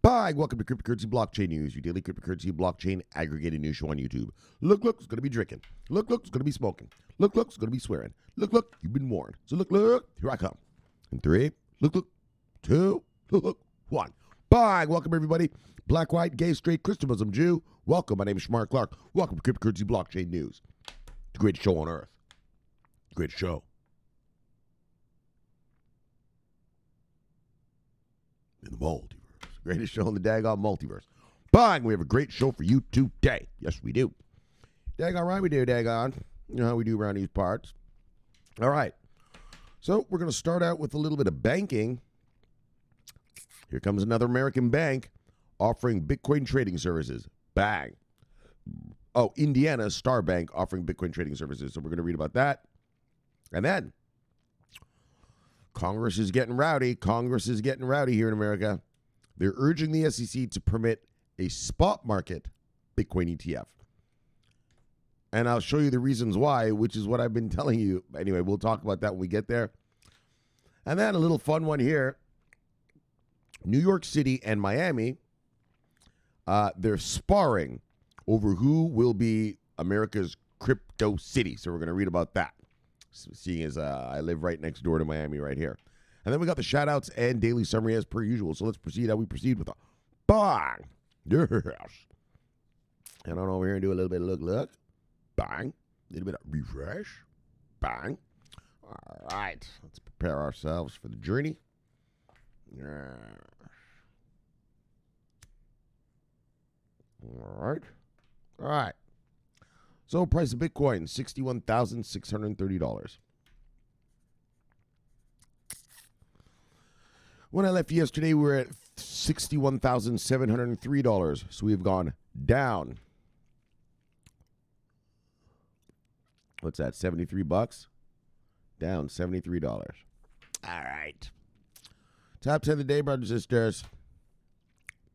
Hi, welcome to Cryptocurrency Blockchain News, your daily cryptocurrency blockchain aggregated news show on YouTube. Look, it's going to be drinking. Look, it's going to be smoking. Look, it's going to be swearing. Look, you've been warned. So look, here I come. In 3, look, 2, look, 1. Bye, welcome everybody. Black, white, gay, straight, Christian, Muslim, Jew. Welcome, my name is Shomari Clarke. Welcome to Cryptocurrency Blockchain News. The greatest show on earth. The greatest show. In the multiverse. Greatest show in the daggone multiverse. Bang! We have a great show for you today. Yes, we do. Daggone right we do, daggone. You know how we do around these parts. All right. So we're going to start out with a little bit of banking. Here comes another American bank offering Bitcoin trading services. Bang. Oh, Indiana Star Bank offering Bitcoin trading services. So we're going to read about that. And then Congress is getting rowdy. Congress is getting rowdy here in America. They're urging the SEC to permit a spot market Bitcoin ETF. And I'll show you the reasons why, which is what I've been telling you. Anyway, we'll talk about that when we get there. And then a little fun one here. New York City and Miami, they're sparring over who will be America's crypto city. So we're going to read about that, seeing as I live right next door to Miami right here. And then we got the shout-outs and daily summary as per usual. So let's proceed how we proceed with a bang. Yes. And on over here and do a little bit of look. Bang. A little bit of refresh. Bang. All right. Let's prepare ourselves for the journey. All right. So price of Bitcoin, $61,630. When I left yesterday, we were at $61,703. So we've gone down. What's that? $73? Down $73. All right. Top 10 of the day, brothers and sisters.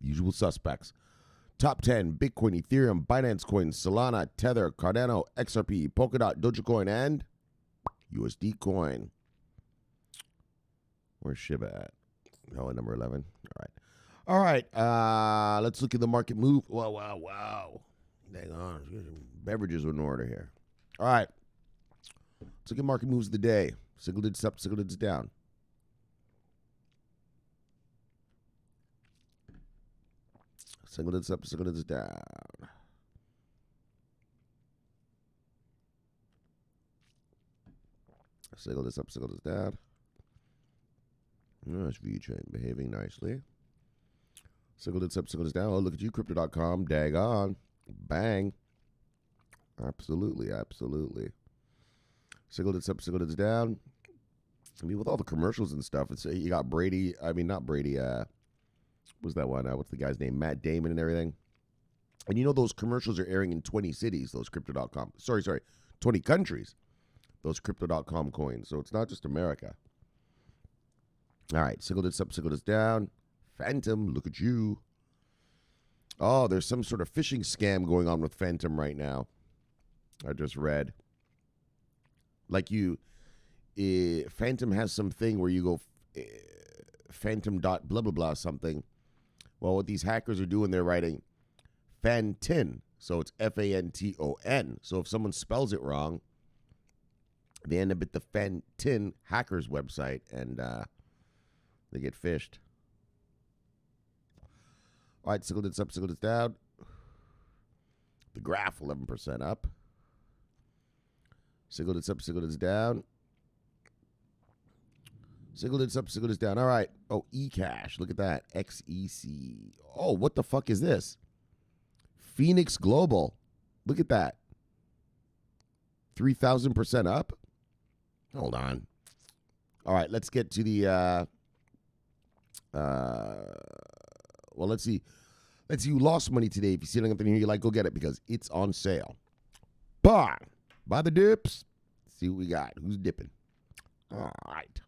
Usual suspects. Top 10, Bitcoin, Ethereum, Binance Coin, Solana, Tether, Cardano, XRP, Polkadot, Dogecoin, and USD Coin. Where's Shiba at? Oh, at number 11. All right. Let's look at the market move. Wow. Hang on. Beverages are in order here. All right. Let's look at market moves of the day. Single digits up, single digits down. Single digits up, single digits down. Single digits up, single digits down. That's V-Chain behaving nicely. Single digits up, single digits down. Oh, look at you, Crypto.com. Daggone. Bang. Absolutely. Single digits up, single digits down. I mean, with all the commercials and stuff, it's you got Brady. I mean, not Brady. What's that one? What's the guy's name? Matt Damon and everything. And you know those commercials are airing in 20 cities, those Crypto.com. Sorry, 20 countries, those Crypto.com coins. So it's not just America. All right, single digits up, single digits down. Phantom, look at you. Oh, there's some sort of phishing scam going on with Phantom right now. I just read. Like Phantom has something where you go phantom dot blah, blah, blah, something. Well, what these hackers are doing, they're writing Fantin. So it's Fanton. So if someone spells it wrong, they end up at the Fantin hackers website and they get fished. All right, single digits up, single digits down. The graph, 11% up. Single digits up, single digits down. Single digits up, single digits down. All right. Oh, eCash. Look at that. XEC. Oh, what the fuck is this? Phoenix Global. Look at that. 3,000% up. Hold on. All right, let's get to the well, let's see. Let's see who lost money today. If you see anything here you like, go get it because it's on sale. Bang! Buy the dips. See what we got. Who's dipping? All right.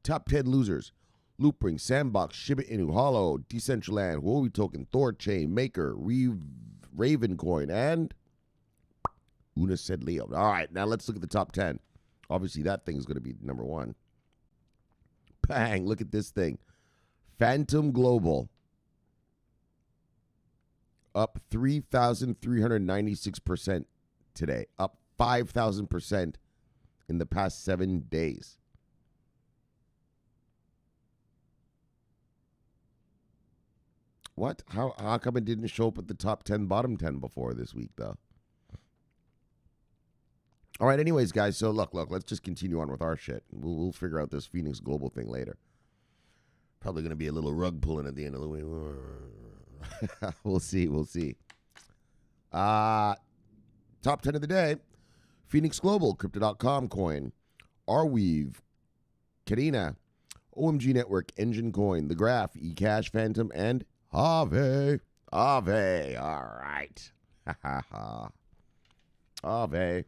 Top 10 losers. Loopring, Sandbox, Shiba Inu, Hollow, Decentraland, Huobi Token, Thorchain, Maker, Ravencoin, and Una said Leo. All right, now let's look at the top 10. Obviously, that thing's going to be number one. Bang, look at this thing. Phantom Global. up 3,396% today, up 5,000% in the past 7 days. What? How come it didn't show up at the top 10, bottom 10 before this week, though? All right, anyways, guys, so look, let's just continue on with our shit. We'll figure out this Phoenix Global thing later. Probably going to be a little rug pulling at the end of the week. We'll see. Top 10 of the day. Phoenix Global, Crypto.com coin, Arweave, Kadena, OMG Network, Engine Coin, The Graph, eCash, Phantom, and Ave. All right. Ave.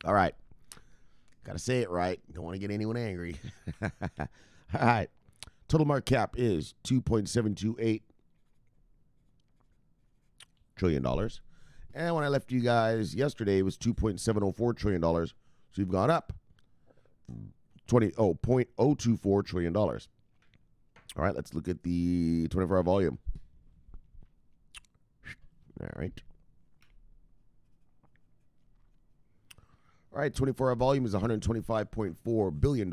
All right. Got to say it right. Don't want to get anyone angry. All right. Total market cap is $2.728 trillion. And when I left you guys yesterday, it was $2.704 trillion. So we've gone up $0.024 trillion. All right, let's look at the 24-hour volume. All right. All right, 24-hour volume is $125.4 billion.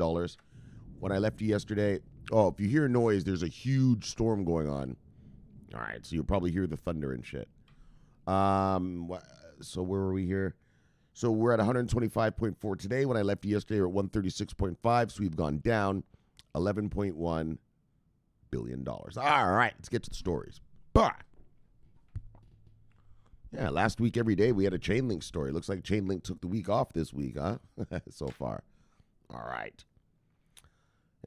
When I left you yesterday, if you hear noise, there's a huge storm going on. All right, so you'll probably hear the thunder and shit. So where were we here? So we're at 125.4 today. When I left you yesterday, we're at 136.5, so we've gone down $11.1 billion. All right, let's get to the stories. But yeah, last week every day we had a Chainlink story. Looks like Chainlink took the week off this week, huh? So far. All right.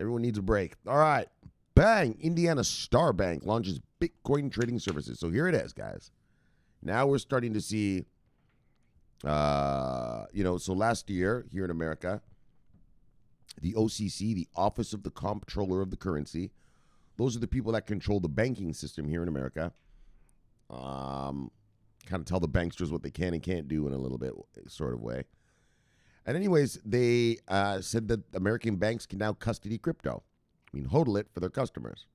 Everyone needs a break. All right. Bang! Indiana Star Bank launches Bitcoin trading services. So here it is, guys. Now we're starting to see, so last year here in America, the OCC, the Office of the Comptroller of the Currency, those are the people that control the banking system here in America. Kind of tell the banksters what they can and can't do in a little bit sort of way. And anyways, they said that American banks can now custody crypto. HODL it for their customers.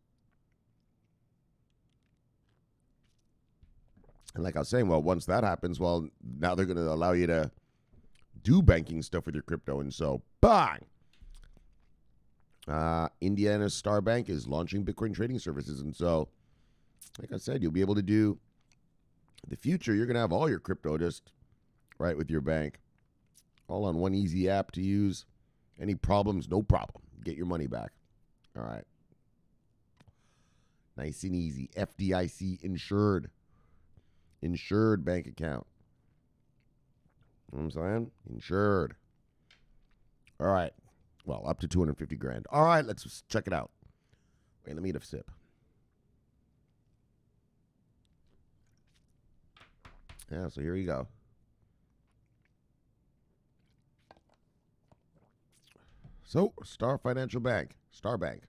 And like I was saying, once that happens, now they're going to allow you to do banking stuff with your crypto. And so, bang! Indiana Star Bank is launching Bitcoin trading services. And so, like I said, you'll be able to do, in the future, you're going to have all your crypto just right with your bank. All on one easy app to use. Any problems, no problem. Get your money back. All right. Nice and easy. FDIC insured. Insured bank account. You know what I'm saying? Insured. All right. Well, up to 250 grand. All right, let's just check it out. Wait, let me get a sip. Yeah, so here you go. So, Star Financial Bank. Star Bank.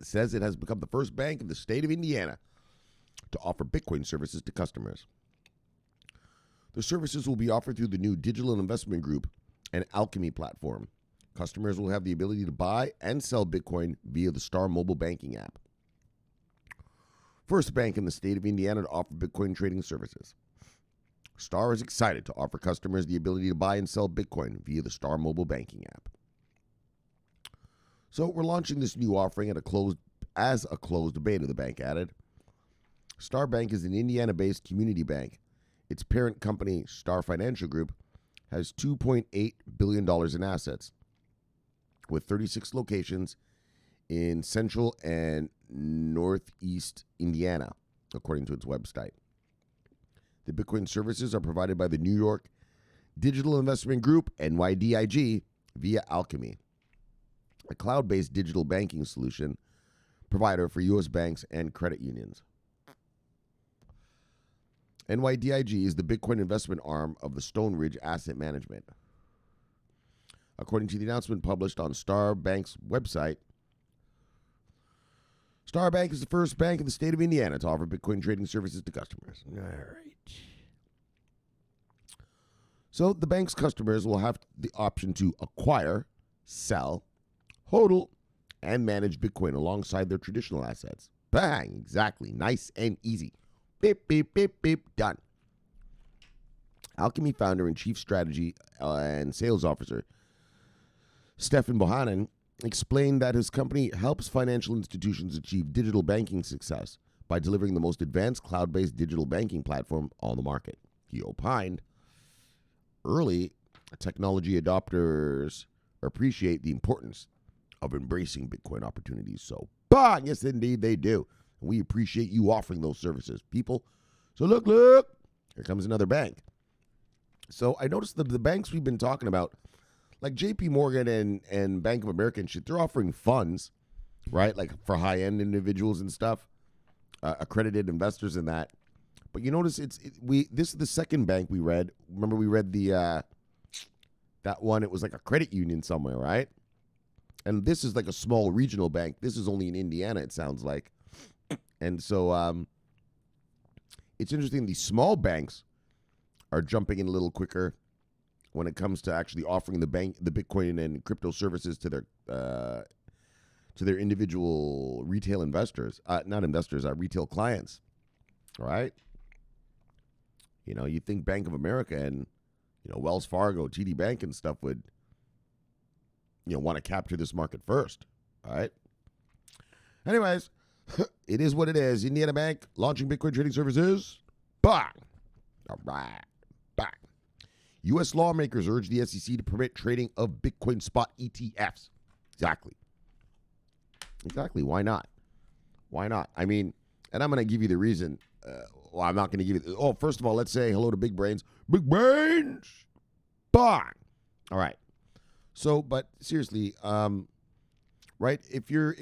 Says it has become the first bank in the state of Indiana to offer Bitcoin services to customers. The services will be offered through the new Digital Investment Group and Alchemy platform. Customers will have the ability to buy and sell Bitcoin via the Star mobile banking app. First bank in the state of Indiana to offer Bitcoin trading services. Star is excited to offer customers the ability to buy and sell Bitcoin via the Star mobile banking app. So we're launching this new offering as a closed beta, the bank added. Star Bank is an Indiana-based community bank. Its parent company, Star Financial Group, has $2.8 billion in assets, with 36 locations in central and northeast Indiana, according to its website. The Bitcoin services are provided by the New York Digital Investment Group, NYDIG, via Alchemy, a cloud-based digital banking solution provider for U.S. banks and credit unions. NYDIG is the Bitcoin investment arm of the Stone Ridge Asset Management. According to the announcement published on Star Bank's website, Star Bank is the first bank in the state of Indiana to offer Bitcoin trading services to customers. All right. So the bank's customers will have the option to acquire, sell, hodl, and manage Bitcoin alongside their traditional assets. Bang! Exactly. Nice and easy. Beep, beep, beep, beep. Done. Alchemy founder and chief strategy and sales officer Stefan Bohannon explained that his company helps financial institutions achieve digital banking success by delivering the most advanced cloud-based digital banking platform on the market. He opined, early technology adopters appreciate the importance of embracing Bitcoin opportunities. So, bang! Yes, indeed, they do. We appreciate you offering those services, people. So look, here comes another bank. So I noticed the banks we've been talking about, like JP Morgan and Bank of America and shit, they're offering funds, right? Like for high-end individuals and stuff, accredited investors in that. But you notice this is the second bank we read. Remember we read the that one, it was like a credit union somewhere, right? And this is like a small regional bank. This is only in Indiana, it sounds like. And so it's interesting, these small banks are jumping in a little quicker when it comes to actually offering the Bitcoin and crypto services to their individual retail investors, retail clients, right? You know, you think Bank of America and, you know, Wells Fargo, TD Bank and stuff would, you know, want to capture this market first, all right? Anyways, it is what it is. Indiana Bank launching Bitcoin trading services. Bang! All right. Bang. U.S. lawmakers urge the SEC to permit trading of Bitcoin spot ETFs. Exactly. Why not? I mean, and I'm going to give you the reason. Well, I'm not going to give you. First of all, let's say hello to Big Brains. Big Brains! Bang! All right. So, but seriously, right? If you're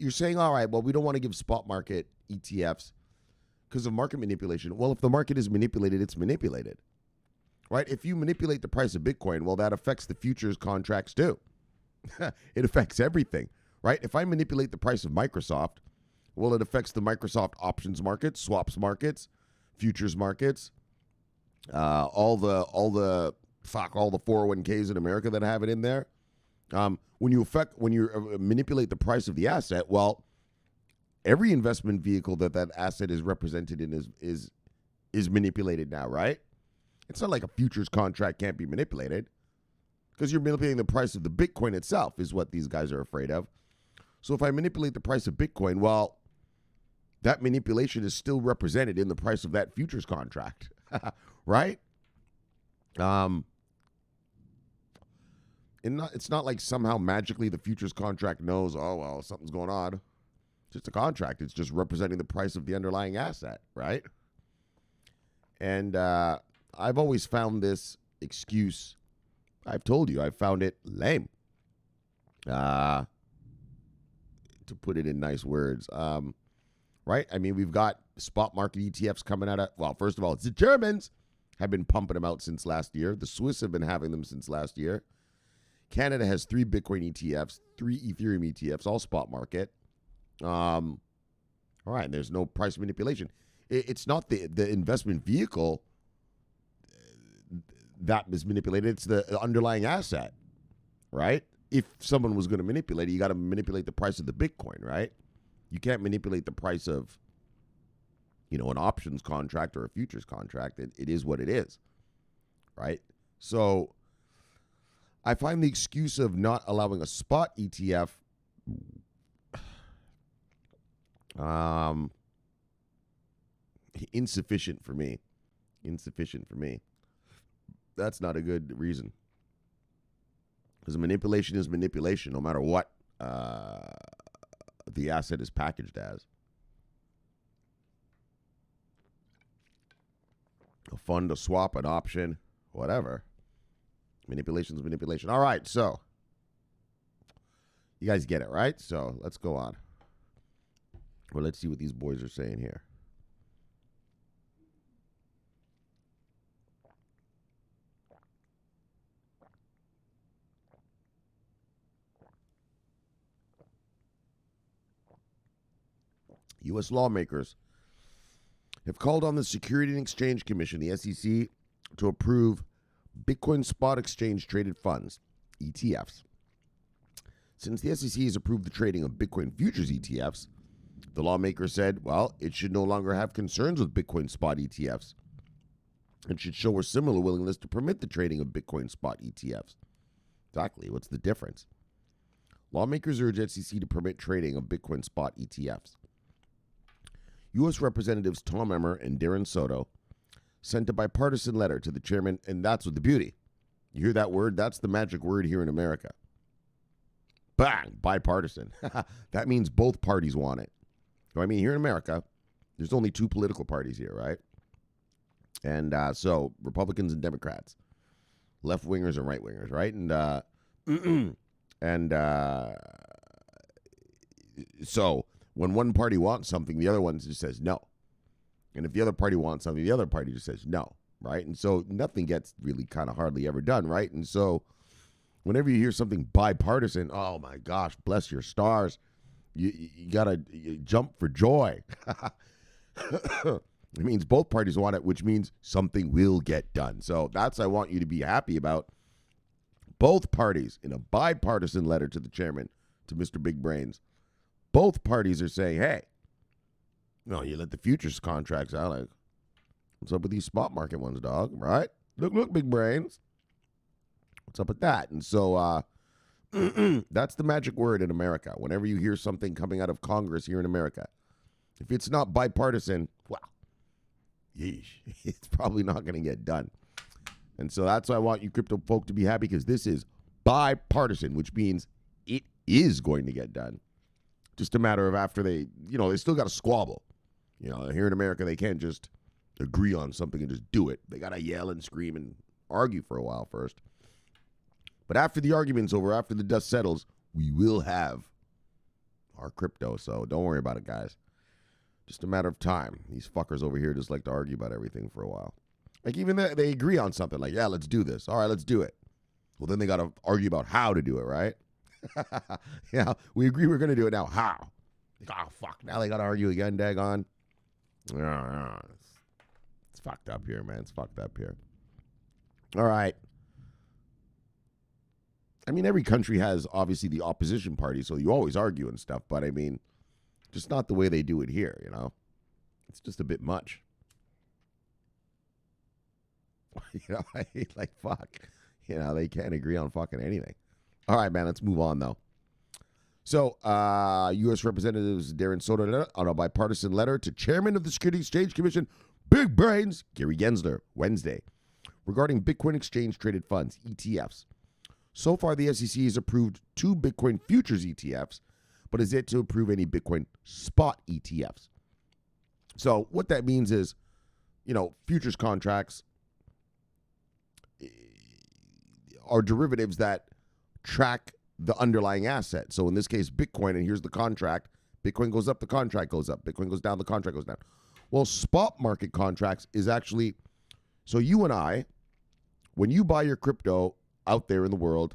saying, all right, well, we don't want to give spot market ETFs because of market manipulation. Well, if the market is manipulated, it's manipulated, right? If you manipulate the price of Bitcoin, well, that affects the futures contracts too. It affects everything, right? If I manipulate the price of Microsoft, well, it affects the Microsoft options markets, swaps markets, futures markets, all the 401ks in America that have it in there. When you manipulate the price of the asset, well, every investment vehicle that asset is represented in is manipulated now, right? It's not like a futures contract can't be manipulated because you're manipulating the price of the Bitcoin itself is what these guys are afraid of. So if I manipulate the price of Bitcoin, well, that manipulation is still represented in the price of that futures contract, right? It's not like somehow magically the futures contract knows, oh, well, something's going on. It's just a contract. It's just representing the price of the underlying asset, right? And I've always found this excuse, I've told you, I've found it lame. To put it in nice words. Right? I mean, we've got spot market ETFs coming out of, well, first of all, it's the Germans have been pumping them out since last year. The Swiss have been having them since last year. Canada has 3 Bitcoin ETFs, 3 Ethereum ETFs, all spot market. All right, and there's no price manipulation. It's not the investment vehicle that is manipulated. It's the underlying asset, right? If someone was going to manipulate it, you got to manipulate the price of the Bitcoin, right? You can't manipulate the price of, you know, an options contract or a futures contract. It is what it is, right? So I find the excuse of not allowing a spot ETF insufficient for me. That's not a good reason. Because manipulation is manipulation, no matter what the asset is packaged as. A fund, a swap, an option, whatever. Manipulation is manipulation. All right, so you guys get it, right? So let's go on. Well, let's see what these boys are saying here. U.S. lawmakers have called on the Security and Exchange Commission, the SEC, to approve Bitcoin spot exchange traded funds ETFs. Since the SEC has approved the trading of Bitcoin futures ETFs, the lawmaker said, well, it should no longer have concerns with Bitcoin spot ETFs. It should show a similar willingness to permit the trading of Bitcoin spot ETFs. Exactly. What's the difference? Lawmakers urge SEC to permit trading of Bitcoin spot ETFs. U.S. Representatives Tom Emmer and Darren Soto sent a bipartisan letter to the chairman, and that's what the beauty. You hear that word? That's the magic word here in America. Bang! Bipartisan. That means both parties want it. I mean, here in America, there's only two political parties here, right? And so Republicans and Democrats, left-wingers and right-wingers, right? So when one party wants something, the other one just says no. And if the other party wants something, the other party just says no, right? And so nothing gets really kind of hardly ever done, right? And so whenever you hear something bipartisan, oh my gosh, bless your stars. You got to jump for joy. It means both parties want it, which means something will get done. So that's I want you to be happy about. Both parties, in a bipartisan letter to the chairman, to Mr. Big Brains, both parties are saying, hey, no, you let the futures contracts out. Like, what's up with these spot market ones, dog? Right? Look, Big Brains. What's up with that? And so that's the magic word in America. Whenever you hear something coming out of Congress here in America, if it's not bipartisan, well, yeesh, it's probably not going to get done. And so that's why I want you crypto folk to be happy, because this is bipartisan, which means it is going to get done. Just a matter of after they still got to squabble. Here in America, they can't just agree on something and just do it. They got to yell and scream and argue for a while first. But after the argument's over, after the dust settles, we will have our crypto. So don't worry about it, guys. Just a matter of time. These fuckers over here just like to argue about everything for a while. Like even they agree on something like, yeah, let's do this. All right, let's do it. Well, then they got to argue about how to do it, right? Yeah, we agree we're going to do it now. How? Like, oh, fuck. Now they got to argue again, daggone. It's fucked up here, man. It's fucked up here. All right. I mean, every country has, obviously, the opposition party, so you always argue and stuff. But, I mean, just not the way they do it here, It's just a bit much. Like, fuck. They can't agree on fucking anything. All right, man, let's move on, though. So, U.S. Representatives Darren Soto on a bipartisan letter to Chairman of the Securities Exchange Commission, Big Brains, Gary Gensler, Wednesday, regarding Bitcoin exchange-traded funds, ETFs. So far, the SEC has approved 2 Bitcoin futures ETFs, but is yet to approve any Bitcoin spot ETFs. So what that means is, futures contracts are derivatives that track the underlying asset. So in this case, Bitcoin, and here's the contract. Bitcoin goes up, the contract goes up. Bitcoin goes down, the contract goes down. Well, spot market contracts is actually, so you and I, when you buy your crypto out there in the world,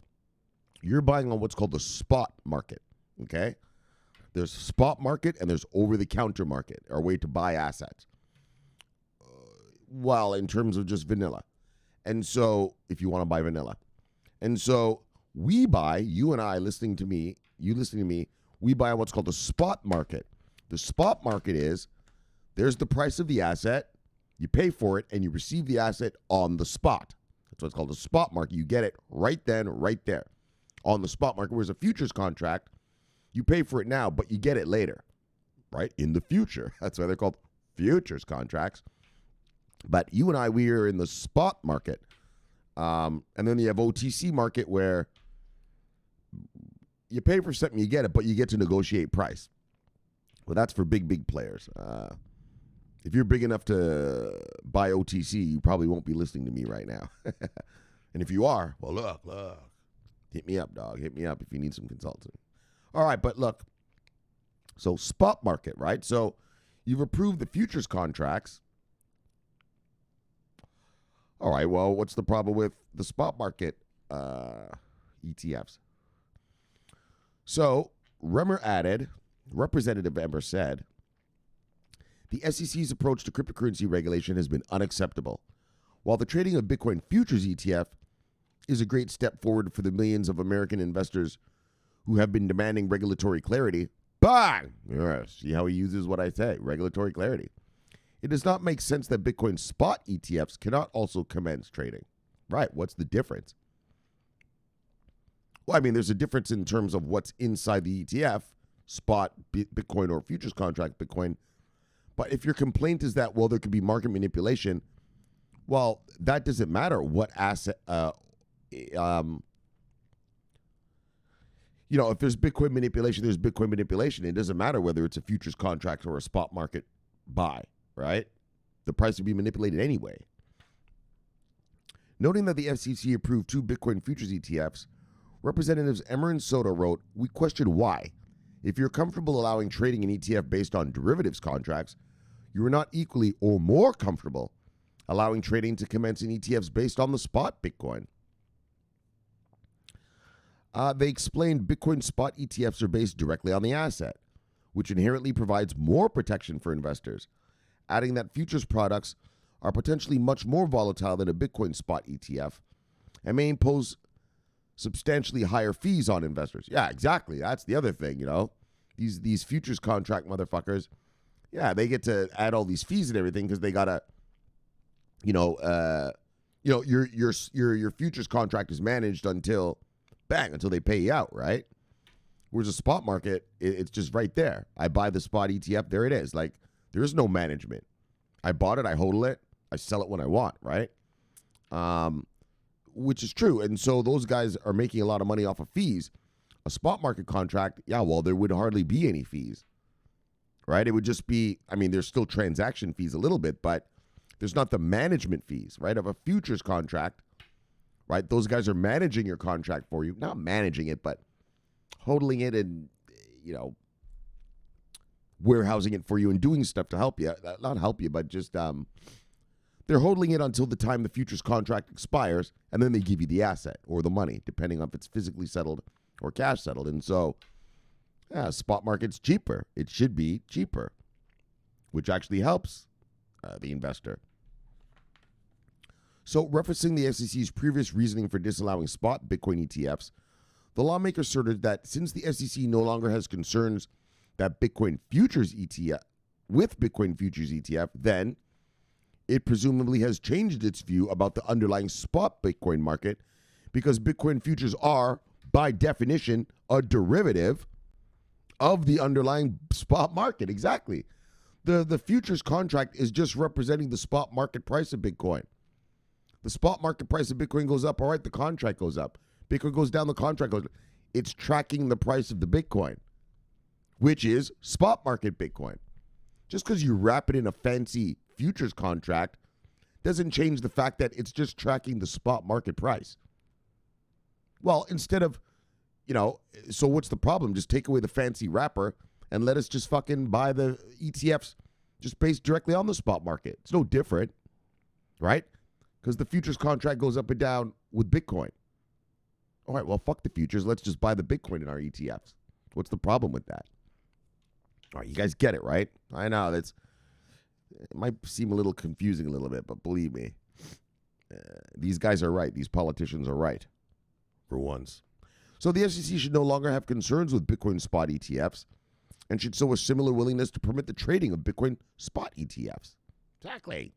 you're buying on what's called the spot market, okay? There's spot market and there's over-the-counter market, or way to buy assets. Well, in terms of just vanilla. And so, if you want to buy vanilla. And so, we buy, you and I listening to me, you listening to me, we buy on what's called the spot market. The spot market is, there's the price of the asset, you pay for it, and you receive the asset on the spot. That's what's called the spot market. You get it right then, right there on the spot market. Whereas a futures contract, you pay for it now, but you get it later, right? In the future. That's why they're called futures contracts. But you and I, we are in the spot market. And then you have OTC market where you pay for something, you get it, but you get to negotiate price. Well, that's for big players. If you're big enough to buy OTC, you probably won't be listening to me right now. And if you are, well, look. Hit me up, dog. Hit me up if you need some consulting. All right, but look. So spot market, right? So you've approved the futures contracts. All right, well, what's the problem with the spot market ETFs? So Representative Emmer said, the SEC's approach to cryptocurrency regulation has been unacceptable. While the trading of Bitcoin futures ETF is a great step forward for the millions of American investors who have been demanding regulatory clarity. Bang! See how he uses what I say, regulatory clarity. It does not make sense that Bitcoin spot ETFs cannot also commence trading. Right, what's the difference? Well, I mean, there's a difference in terms of what's inside the ETF, spot Bitcoin or futures contract Bitcoin. But if your complaint is that, well, there could be market manipulation, well, that doesn't matter what asset, if there's Bitcoin manipulation, there's Bitcoin manipulation. It doesn't matter whether it's a futures contract or a spot market buy, right? The price would be manipulated anyway. Noting that the FCC approved 2 Bitcoin futures ETFs, Representatives Emmer and Soto wrote, "We question why. If you're comfortable allowing trading an ETF based on derivatives contracts, you are not equally or more comfortable allowing trading to commence in ETFs based on the spot Bitcoin." They explained Bitcoin spot ETFs are based directly on the asset, which inherently provides more protection for investors, adding that futures products are potentially much more volatile than a Bitcoin spot ETF and may impose substantially higher fees on investors. Yeah, exactly. That's the other thing, These futures contract motherfuckers, yeah, they get to add all these fees and everything because they gotta, your futures contract is managed until they pay you out, right? Whereas a spot market, it's just right there. I buy the spot ETF, there it is. Like, there is no management. I bought it, I hodl it, I sell it when I want, right? Which is true. And so those guys are making a lot of money off of fees. A spot market contract, yeah, well, there would hardly be any fees, right? It would just be, there's still transaction fees a little bit, but there's not the management fees, right? Of a futures contract, right? Those guys are managing your contract for you. Not managing it, but hodling it and, warehousing it for you and doing stuff to help you. Not help you, but just they're hodling it until the time the futures contract expires, and then they give you the asset or the money, depending on if it's physically settled or cash settled. And so, spot market's cheaper. It should be cheaper, which actually helps the investor. So, referencing the SEC's previous reasoning for disallowing spot Bitcoin ETFs, the lawmaker asserted that since the SEC no longer has concerns that Bitcoin futures ETF then it presumably has changed its view about the underlying spot Bitcoin market because Bitcoin futures are, by definition, a derivative of the underlying spot market. Exactly. The futures contract is just representing the spot market price of Bitcoin. The spot market price of Bitcoin goes up, all right, the contract goes up. Bitcoin goes down, the contract goes up. It's tracking the price of the Bitcoin, which is spot market Bitcoin. Just because you wrap it in a fancy futures contract doesn't change the fact that it's just tracking the spot market price. Well, instead of, so what's the problem? Just take away the fancy wrapper and let us just fucking buy the ETFs just based directly on the spot market. It's no different, right? Because the futures contract goes up and down with Bitcoin. All right, well, fuck the futures. Let's just buy the Bitcoin in our ETFs. What's the problem with that? All right, you guys get it, right? I know it might seem a little confusing a little bit, but believe me, these guys are right. These politicians are right, for once. So the SEC should no longer have concerns with Bitcoin spot ETFs and should show a similar willingness to permit the trading of Bitcoin spot ETFs. Exactly.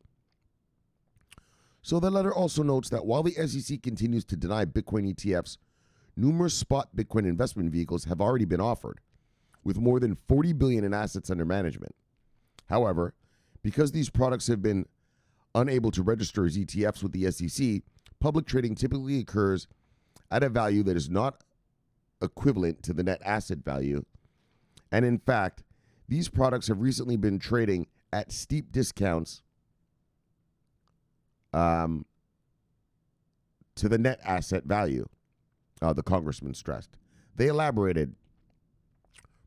So the letter also notes that while the SEC continues to deny Bitcoin ETFs, numerous spot Bitcoin investment vehicles have already been offered, with more than $40 billion in assets under management. However, because these products have been unable to register as ETFs with the SEC, public trading typically occurs at a value that is not equivalent to the net asset value. And in fact, these products have recently been trading at steep discounts to the net asset value, the congressman stressed. They elaborated,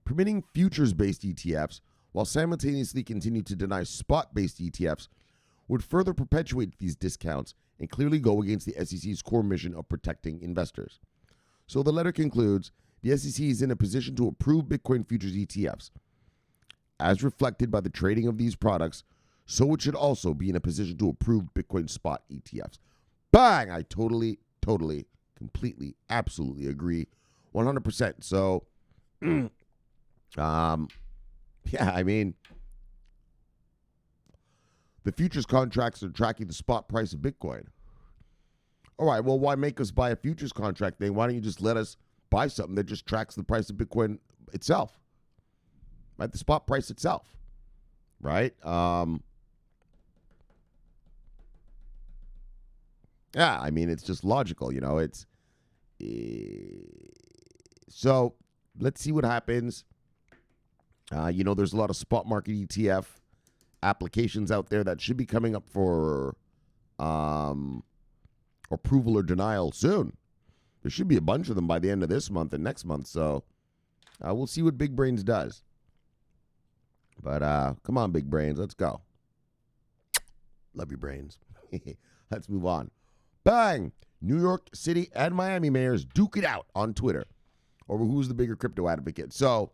permitting futures-based ETFs while simultaneously continue to deny spot-based ETFs would further perpetuate these discounts and clearly go against the SEC's core mission of protecting investors. So the letter concludes, the SEC is in a position to approve Bitcoin futures ETFs. As reflected by the trading of these products, so it should also be in a position to approve Bitcoin spot ETFs. Bang! I totally Completely, absolutely agree. 100%. So, yeah, I mean, the futures contracts are tracking the spot price of Bitcoin. All right, well, why make us buy a futures contract thing? Why don't you just let us buy something that just tracks the price of Bitcoin itself? Right? The spot price itself. Right? Yeah, I mean, it's just logical, you know. It's so let's see what happens. You know, there's a lot of spot market ETF applications out there that should be coming up for approval or denial soon. There should be a bunch of them by the end of this month and next month. So we'll see what Big Brains does. But come on, Big Brains, let's go. Love your brains. Let's move on. Bang! New York City and Miami mayors duke it out on Twitter over who's the bigger crypto advocate. So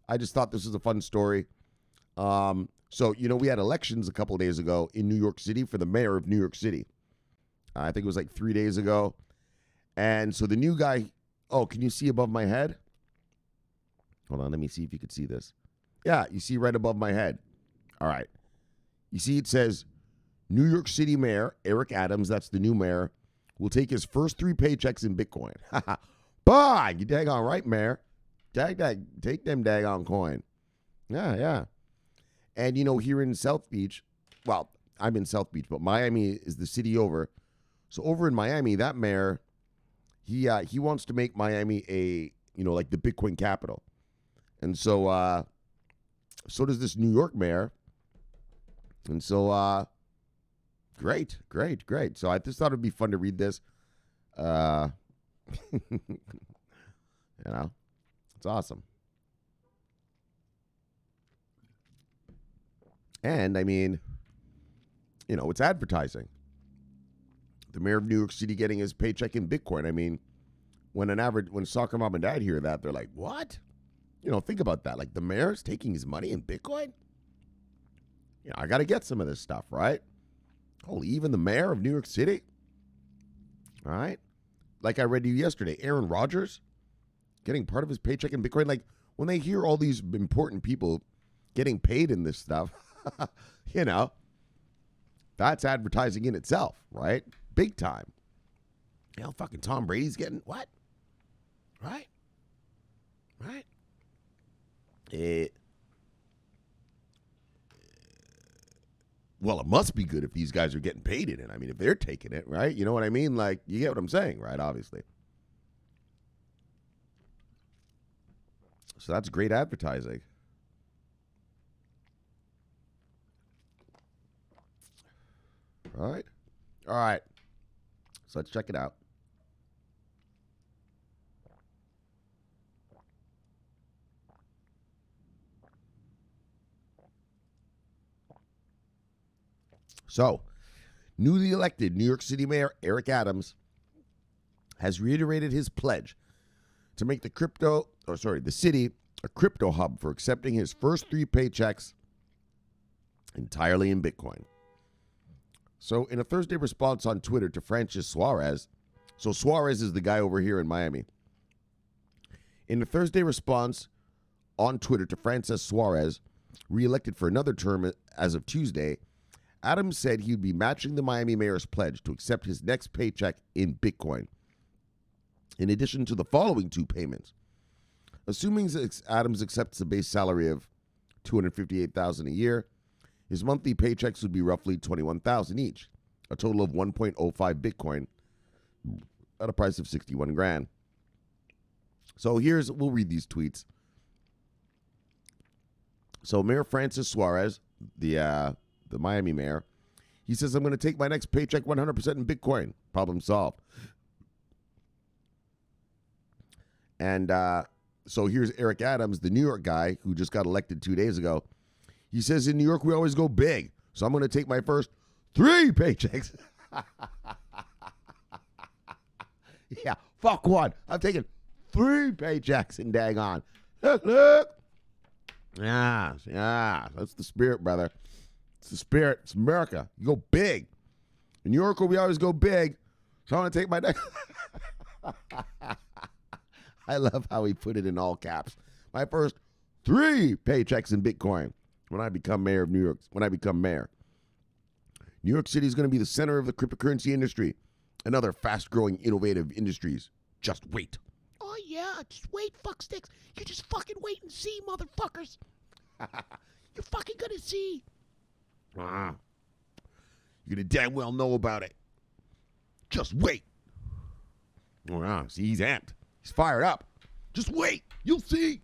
I just thought this was a fun story. So, you know, we had elections a couple of days ago in New York City for the mayor of New York City. I think it was like 3 days ago. And so the new guy, oh, can you see above my head? Hold on, let me see if you can see this. Yeah, you see right above my head. All right. You see it says New York City Mayor Eric Adams, that's the new mayor, will take his first 3 paychecks in Bitcoin. Bye! You daggone right, Mayor. Take them daggone coin. Yeah. And, you know, here in South Beach, well, I'm in South Beach, but Miami is the city over. So over in Miami, that mayor, he wants to make Miami a, you know, like the Bitcoin capital. And so does this New York mayor. And so, great. So I just thought it'd be fun to read this. You know, it's awesome. And I mean, you know, it's advertising. The mayor of New York City getting his paycheck in Bitcoin. I mean, when soccer mom and dad hear that, they're like, what? You know, think about that. Like, the mayor's taking his money in Bitcoin? You know, I got to get some of this stuff, right? Holy, even the mayor of New York City? All right. Like I read to you yesterday, Aaron Rodgers getting part of his paycheck in Bitcoin. Like, when they hear all these important people getting paid in this stuff, you know, that's advertising in itself, right? Big time. You know, fucking Tom Brady's getting what? Right? Well, it must be good if these guys are getting paid in it. I mean, if they're taking it, right? You know what I mean? Like, you get what I'm saying, right? Obviously. So that's great advertising. All right. So let's check it out. So, newly elected New York City Mayor Eric Adams has reiterated his pledge to make the city a crypto hub for accepting his first 3 paychecks entirely in Bitcoin. So, in a Thursday response on Twitter to Francis Suarez, so Suarez is the guy over here in Miami. In a Thursday response on Twitter to Francis Suarez, reelected for another term as of Tuesday, Adams said he would be matching the Miami mayor's pledge to accept his next paycheck in Bitcoin, in addition to the following 2 payments. Assuming Adams accepts a base salary of $258,000 a year, his monthly paychecks would be roughly $21,000 each, a total of 1.05 Bitcoin at a price of $61,000. So we'll read these tweets. So Mayor Francis Suarez, the Miami mayor, he says, I'm going to take my next paycheck 100% in Bitcoin. Problem solved. And so here's Eric Adams, the New York guy who just got elected 2 days ago. He says, in New York, we always go big. So I'm going to take my first 3 paychecks. Yeah, fuck one. I'm taking 3 paychecks and dang on. Look. Yeah. That's the spirit, brother. It's the spirit. It's America. You go big. In New York, we always go big. So I'm going to take my next. I love how he put it in all caps. My first 3 paychecks in Bitcoin when I become mayor of New York. When I become mayor. New York City is going to be the center of the cryptocurrency industry and other fast-growing, innovative industries. Just wait. Oh, yeah, just wait, fucksticks. You just fucking wait and see, motherfuckers. You're fucking gonna see. You're going to damn well know about it. Just wait. Wow, see, he's amped. He's fired up. Just wait. You'll see.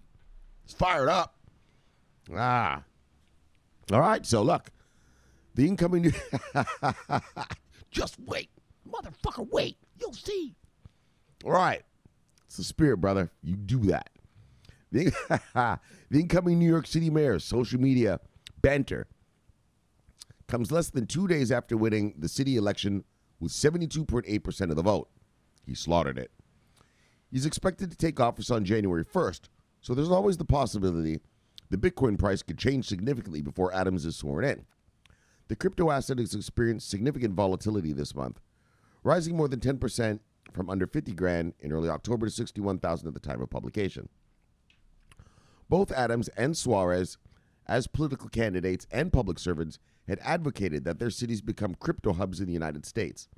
He's fired up. All right, so look. The incoming... Just wait. Motherfucker, wait. You'll see. All right. It's the spirit, brother. You do that. The incoming New York City mayor's social media banter comes less than 2 days after winning the city election with 72.8% of the vote. He slaughtered it. He's expected to take office on January 1st, so there's always the possibility the Bitcoin price could change significantly before Adams is sworn in. The crypto asset has experienced significant volatility this month, rising more than 10% from under 50 grand in early October to 61,000 at the time of publication. Both Adams and Suarez, as political candidates and public servants, had advocated that their cities become crypto hubs in the United States.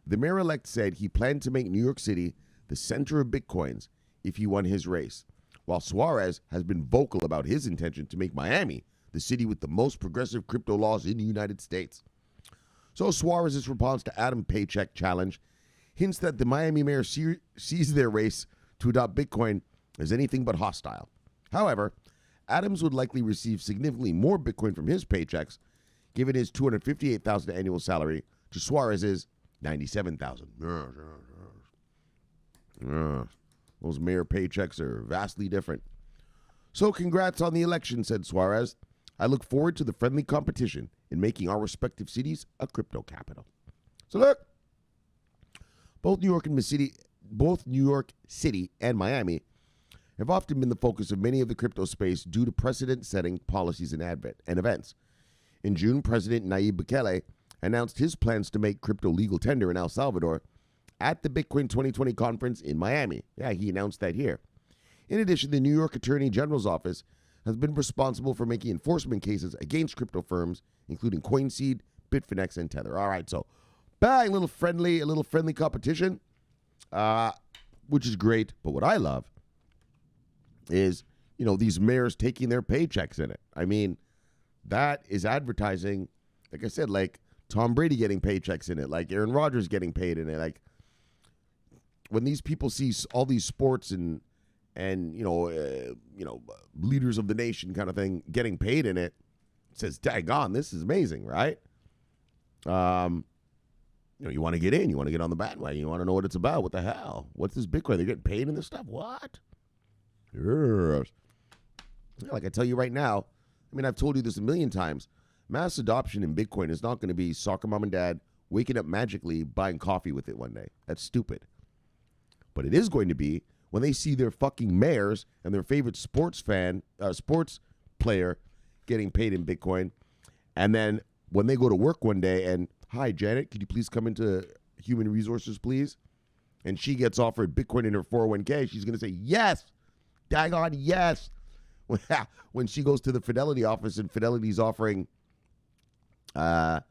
The mayor-elect said he planned to make New York City the center of Bitcoins if he won his race, while Suarez has been vocal about his intention to make Miami the city with the most progressive crypto laws in the United States. So Suarez's response to Adams' paycheck challenge hints that the Miami mayor sees their race to adopt Bitcoin as anything but hostile. However, Adams would likely receive significantly more Bitcoin from his paychecks, given his $258,000 annual salary to Suarez's $97,000. Those mayor paychecks are vastly different. So congrats on the election, said Suarez. I look forward to the friendly competition in making our respective cities a crypto capital. So look, both New York City and Miami have often been the focus of many of the crypto space due to precedent-setting policies and events. In June, President Nayib Bukele announced his plans to make crypto legal tender in El Salvador at the Bitcoin 2020 conference in Miami. Yeah, he announced that here. In addition, the New York Attorney General's office has been responsible for making enforcement cases against crypto firms, including CoinSeed, Bitfinex, and Tether. All right, so bang, a little friendly competition, which is great. But what I love is, these mayors taking their paychecks in it. I mean, that is advertising, like I said, like Tom Brady getting paychecks in it, like Aaron Rodgers getting paid in it. Like when these people see all these sports and leaders of the nation kind of thing getting paid in it, it says, daggone, this is amazing, right? You want to get in, you want to get on the bandwagon, you want to know what it's about. What the hell? What's this Bitcoin? They're getting paid in this stuff? What? Yes. Like I tell you right now, I mean, I've told you this a million times. Mass adoption in Bitcoin is not going to be soccer mom and dad waking up magically buying coffee with it one day. That's stupid. But it is going to be when they see their fucking mayors and their favorite sports player getting paid in Bitcoin. And then when they go to work one day and, hi, Janet, could you please come into human resources, please? And she gets offered Bitcoin in her 401k. She's going to say, yes, daggone, yes. When she goes to the Fidelity office and Fidelity's offering Bitcoin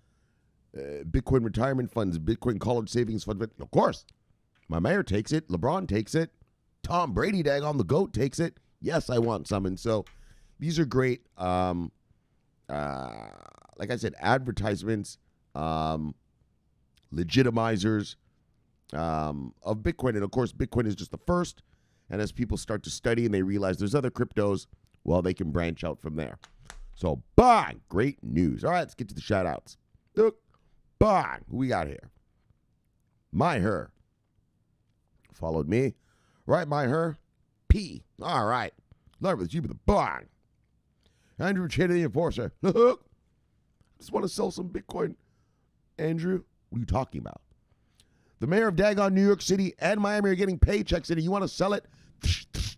retirement funds, Bitcoin college savings funds, but of course, my mayor takes it. LeBron takes it. Tom Brady, daggone the GOAT, takes it. Yes, I want some. And so these are great, like I said, advertisements, legitimizers of Bitcoin. And of course, Bitcoin is just the first. And as people start to study and they realize there's other cryptos, well, they can branch out from there. So, bang, great news. All right, let's get to the shout outs. Look, bang, who we got here? Her followed me. Right, Her. P. All right. Love with you with the bang. Andrew Cheney, the enforcer. I just want to sell some Bitcoin. Andrew, what are you talking about? The mayor of daggone New York City and Miami are getting paychecks in it. You want to sell it?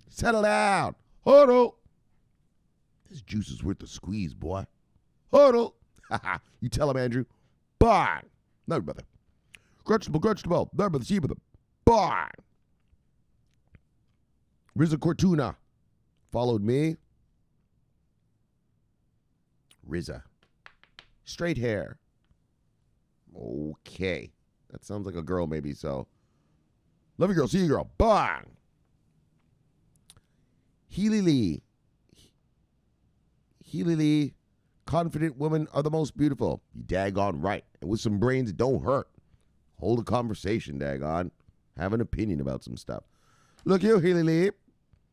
Settle down. Huddle. This juice is worth the squeeze, boy. Huddle. You tell him, Andrew. Bang. No, brother. Grudgeable. No, brother. See, brother. Bang. Riza Cortuna followed me. Riza. Straight hair. Okay. That sounds like a girl maybe, so. Love you, girl. See you, girl. Bang. Healy Lee. Healy Lee. Confident women are the most beautiful. You daggone right. And with some brains, it don't hurt. Hold a conversation, daggone. Have an opinion about some stuff. Look you, Healy Lee.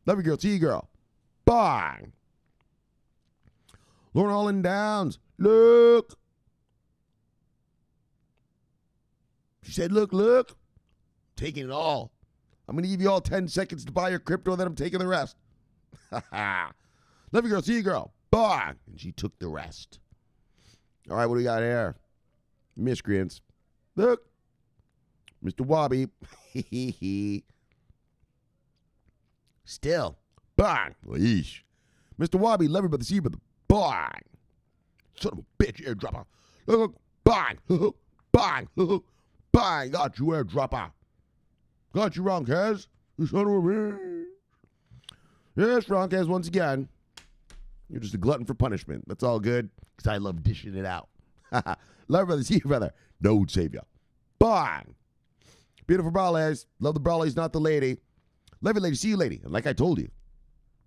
Love you, girl. See you, girl. Bang. Lauren Holland Downs. Look. She said, look. Taking it all. I'm going to give you all 10 seconds to buy your crypto, then I'm taking the rest. Love you, girl. See you, girl. Bang. And she took the rest. All right, what do we got here? Miscreants. Look. Mr. Wabi. Still. Bang. Yeesh. Mr. Wabi, love you by the sea, but the bang. Son of a bitch, airdropper. Look. Bang. Bang. Bang. Got you, airdropper. Got you, Ronkaz. You son of a bitch. Yes, Ronkaz, once again. You're just a glutton for punishment. That's all good, because I love dishing it out. Love you, brother. See you, brother. No savior. Bang. Beautiful bralees. Love the bralees, not the lady. Love you, lady. See you, lady. And like I told you,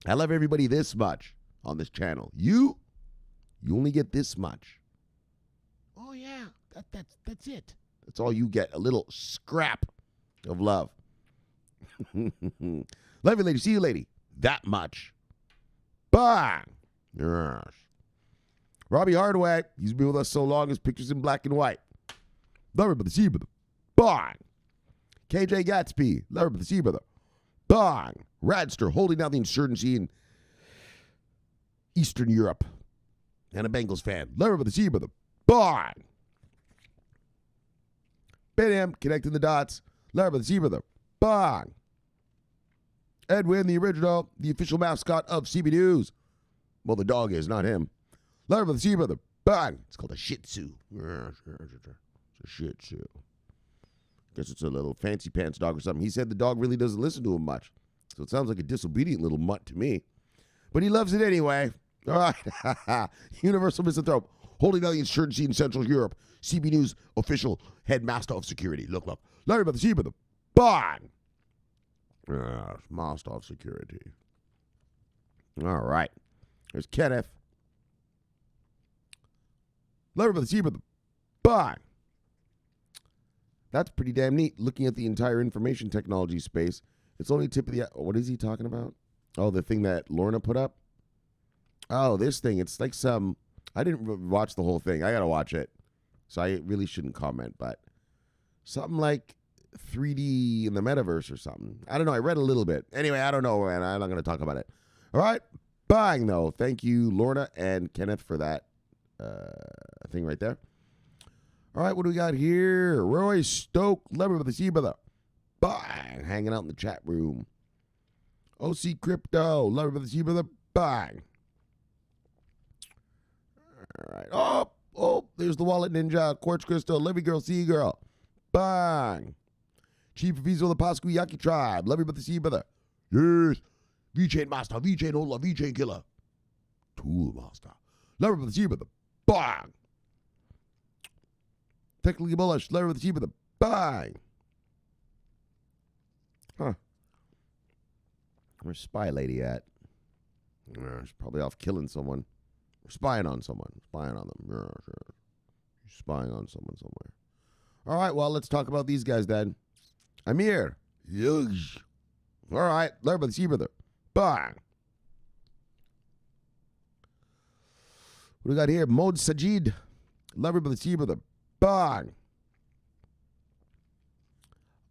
I love everybody this much on this channel. You only get this much. Oh, yeah. That's it. That's all you get. A little scrap of love. Love you, lady. See you, lady. That much. Bang. Yes. Robbie Hardaway. He's been with us so long, his picture's in black and white. Love her, brother. See you, brother. Bang. KJ Gatsby. Love her, brother. See you, brother. Bang. Radster holding down the insurgency in Eastern Europe. And a Bengals fan. Love her, brother. See you, brother. Bang. Bam. Connecting the dots. Love her, brother. See you, brother. Bang. Edwin, the original, the official mascot of CB News. Well, the dog is, not him. Love her, brother. See you, brother. Bang. It's called a Shih Tzu. It's a Shih Tzu. Guess it's a little fancy pants dog or something. He said the dog really doesn't listen to him much. So it sounds like a disobedient little mutt to me. But he loves it anyway. All right. Universal Misanthrope. Holding down the insurgency in Central Europe. CB News official headmaster of security. Look. Love her, brother. See you, brother. Bang. Yes, master of security. All right. There's Kenneth. Love her, brother. See you, brother. Bang. That's pretty damn neat. Looking at the entire information technology space, it's only tip of the... What is he talking about? Oh, the thing that Lorna put up? Oh, this thing. It's like some... I didn't watch the whole thing. I got to watch it. So I really shouldn't comment, but something like 3D in the metaverse or something. I don't know. I read a little bit. Anyway, I don't know, and I'm not going to talk about it. All right. Bang, though. Thank you, Lorna and Kenneth, for that thing right there. All right, what do we got here? Roy Stoke, Lever with the sea brother. Bang, hanging out in the chat room. OC Crypto, Lever with the sea brother. Bang. All right. Oh, there's the Wallet Ninja, Quartz Crystal, Levy Girl, Sea Girl. Bang. Chief of Visa of the Pascu Yaki Tribe, Levy with the sea brother. Yes. V-Chain Master, V-Chain Ola, V-Chain Killer. Tool Master. Lever with the sea brother. Bang. Technically bullish, Lever with the sea brother. Bang. Huh. Where's Spy Lady at? She's probably off killing someone. Or spying on someone. Spying on them. She's spying on someone somewhere. All right, well, let's talk about these guys then. Amir. Yush. All right, Lever with the sea brother. Bang. What do we got here? Mod Sajid. Lever with the sea brother. Bang.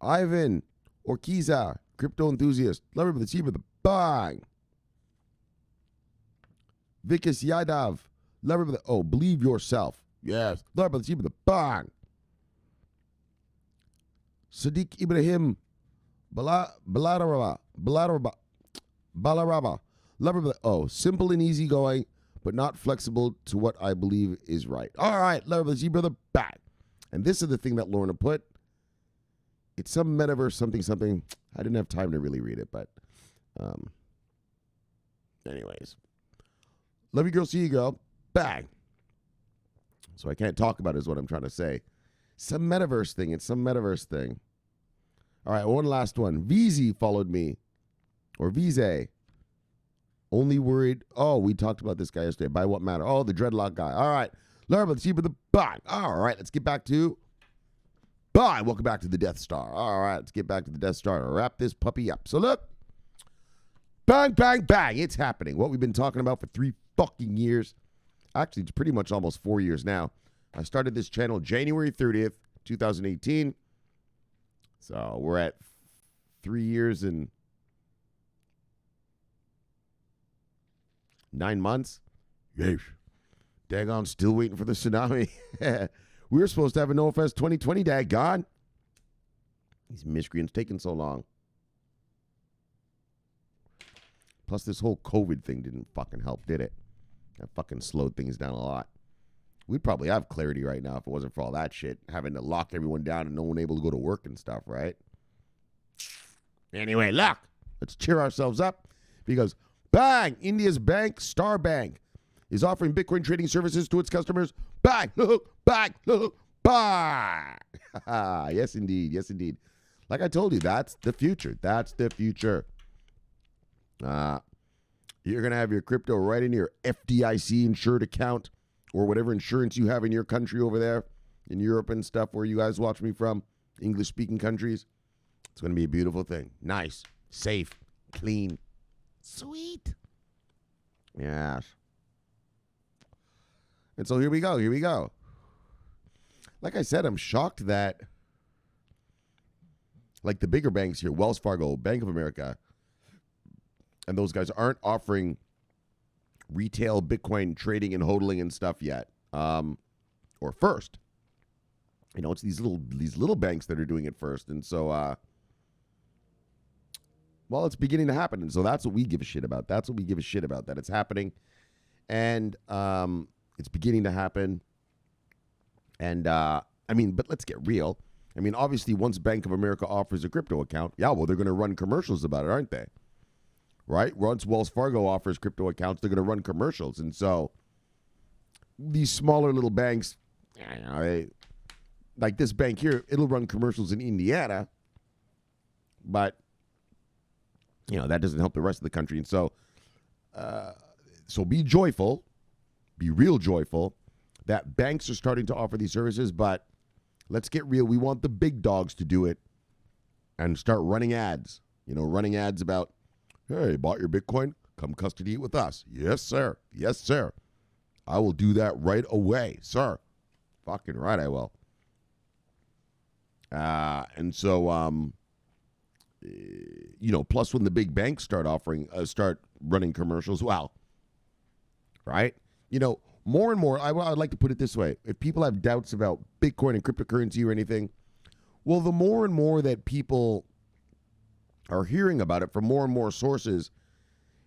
Ivan Orkiza, crypto enthusiast. Lever with the sea brother. Bang. Vikas Yadav. Lever with the... believe yourself. Yes. Lever with the sea brother. Bang. Sadiq Ibrahim. Balaraba. Lever with the... simple and easygoing, but not flexible to what I believe is right. All right. Lever with the sea brother. Bang. And this is the thing that Lorna put. It's some metaverse something. I didn't have time to really read it, but Anyways. Love you, girl. See you, girl. Bang. So I can't talk about it is what I'm trying to say. Some metaverse thing. It's some metaverse thing. All right, one last one. VZ followed me. Or VZ. Only worried. Oh, we talked about this guy yesterday. By what matter? Oh, the dreadlock guy. All right. Learn about the cheap of the bang. All right, let's get back to. Bye. Welcome back to the Death Star. All right, let's get back to the Death Star and wrap this puppy up. So look. Bang, bang, bang. It's happening. What we've been talking about for 3 fucking years. Actually, it's pretty much almost 4 years now. I started this channel January 30th, 2018. So we're at 3 years and 9 months. Yeesh. Daggone, still waiting for the tsunami. We were supposed to have a NoFest 2020, daggone. These miscreants taking so long. Plus, this whole COVID thing didn't fucking help, did it? That fucking slowed things down a lot. We'd probably have clarity right now if it wasn't for all that shit. Having to lock everyone down and no one able to go to work and stuff, right? Anyway, look. Let's cheer ourselves up because, bang, India's bank, Star Bank, is offering Bitcoin trading services to its customers. Bang, bang, bang. Yes, indeed. Yes, indeed. Like I told you, that's the future. That's the future. You're going to have your crypto right in your FDIC insured account or whatever insurance you have in your country over there in Europe and stuff where you guys watch me from, English-speaking countries. It's going to be a beautiful thing. Nice, safe, clean. Sweet. Yes. And so here we go. Here we go. Like I said, I'm shocked that like the bigger banks here, Wells Fargo, Bank of America, and those guys aren't offering retail Bitcoin trading and hodling and stuff yet, or first. You know, it's these little banks that are doing it first, and so, well, it's beginning to happen, and so that's what we give a shit about. That's what we give a shit about, that it's happening, and it's beginning to happen. And I mean, but let's get real. I mean, obviously, once Bank of America offers a crypto account, yeah, well, they're going to run commercials about it, aren't they? Right? Once Wells Fargo offers crypto accounts, they're going to run commercials. And so these smaller little banks, you know, like this bank here, it'll run commercials in Indiana. But, you know, that doesn't help the rest of the country. And so, so be joyful, be real joyful that banks are starting to offer these services. But let's get real. We want the big dogs to do it and start running ads, you know, running ads about, hey, bought your Bitcoin? Come custody it with us. Yes, sir. Yes, sir. I will do that right away, sir. Fucking right, I will. And so, you know, plus when the big banks start running commercials, well, right? You know, more and more, I'd like to put it this way. If people have doubts about Bitcoin and cryptocurrency or anything, well, the more and more that people are hearing about it from more and more sources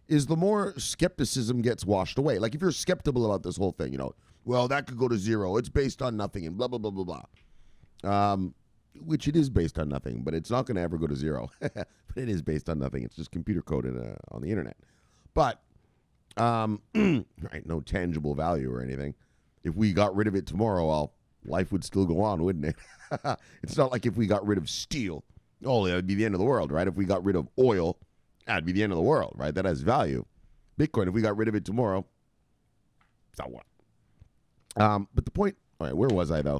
is the more skepticism gets washed away. Like if you're skeptical about this whole thing, you know, well, that could go to zero. It's based on nothing and blah, blah, blah, blah, blah. Which it is based on nothing, but it's not going to ever go to zero. But it is based on nothing. It's just computer code on the internet. But, right, no tangible value or anything. If we got rid of it tomorrow, well, life would still go on, wouldn't it? It's not like if we got rid of steel. Oh, that would be the end of the world, right? If we got rid of oil, that'd be the end of the world, right? That has value. Bitcoin, if we got rid of it tomorrow, so what? But the point, all right, where was I though?